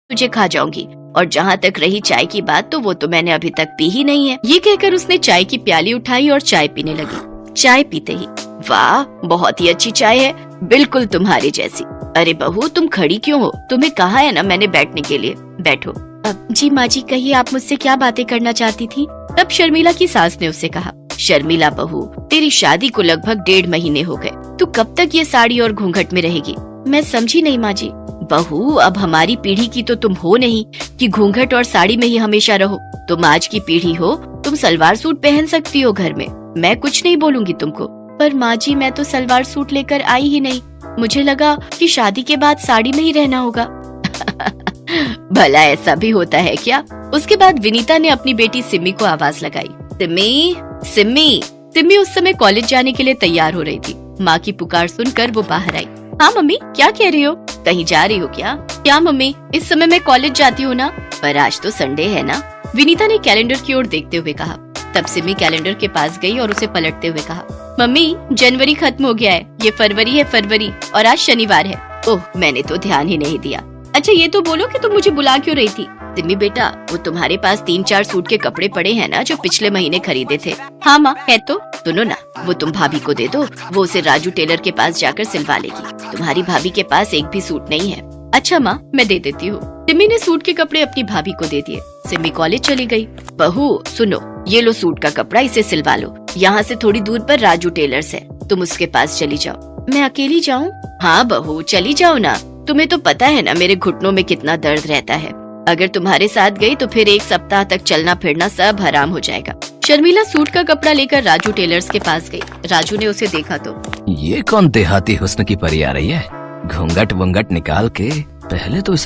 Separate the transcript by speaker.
Speaker 1: तुझे खा जाऊंगी। और जहाँ तक रही चाय की बात, तो वो तो मैंने अभी तक पी ही नहीं है। ये कहकर उसने चाय की प्याली उठाई और चाय पीने लगी। चाय पीते ही, वाह बहुत ही अच्छी चाय है, बिल्कुल तुम्हारे जैसी। अरे बहू तुम खड़ी क्यों हो? तुम्हें कहा है ना मैंने बैठने के लिए, बैठो। जी माँ जी, कहिए आप मुझसे क्या बातें करना चाहती थी? तब शर्मिला की सास ने उससे कहा, शर्मिला बहू, तेरी शादी को लगभग 1.5 महीने हो गए, तू कब तक ये साड़ी और घूंघट में रहेगी? मैं समझी नहीं माँ जी। बहू अब हमारी पीढ़ी की तो तुम हो नहीं कि घूंघट और साड़ी में ही हमेशा रहो। तुम आज की पीढ़ी हो, तुम सलवार सूट पहन सकती हो घर में, मैं कुछ नहीं बोलूंगी तुमको। पर माँ जी मैं तो सलवार सूट लेकर आई ही नहीं, मुझे लगा कि शादी के बाद साड़ी में ही रहना होगा। भला ऐसा भी होता है क्या? उसके बाद विनीता ने अपनी बेटी सिम्मी को आवाज लगाई, सिम्मी सिम्मी। सिम्मी उस समय कॉलेज जाने के लिए तैयार हो रही थी। माँ की पुकार सुनकर वो बाहर आई। हाँ मम्मी, क्या कह रही हो? कहीं जा रही हो क्या? क्या मम्मी, इस समय मैं कॉलेज जाती हूँ ना, पर आज तो संडे है ना। विनीता ने कैलेंडर की ओर देखते हुए कहा। तब सिम्मी कैलेंडर के पास गई और उसे पलटते हुए कहा, मम्मी जनवरी खत्म हो गया है, ये फरवरी है फरवरी, और आज शनिवार है। ओह मैंने तो ध्यान ही नहीं दिया। अच्छा ये तो बोलो कि तुम मुझे बुला क्यों रही थी? सिम्मी बेटा, वो तुम्हारे पास 3-4 सूट के कपड़े पड़े हैं ना, जो पिछले महीने खरीदे थे। हाँ माँ है तो। सुनो ना, वो तुम भाभी को दे दो, वो उसे राजू टेलर के पास जाकर सिलवा लेगी। तुम्हारी भाभी के पास एक भी सूट नहीं है। अच्छा माँ, मैं दे देती हूँ। सिम्मी ने सूट के कपड़े अपनी भाभी को दे दिए। सिम्मी कॉलेज चली गई। बहू सुनो, ये लो सूट का कपड़ा, इसे सिलवा लो। यहाँ से थोड़ी दूर पर राजू टेलर्स है, तुम उसके पास चली जाओ। मैं अकेली जाऊँ? हाँ बहू चली जाओ ना, तुम्हें तो पता है ना मेरे घुटनों में कितना दर्द रहता है। अगर तुम्हारे साथ गई तो फिर 1 सप्ताह तक चलना फिरना सब हराम हो जाएगा। शर्मिला सूट का कपड़ा लेकर राजू टेलर्स के पास गई। राजू ने उसे देखा तो,
Speaker 2: ये कौन देहाती हुस्न की परी आ रही है? घूंघट वंगट निकाल के पहले तो इसे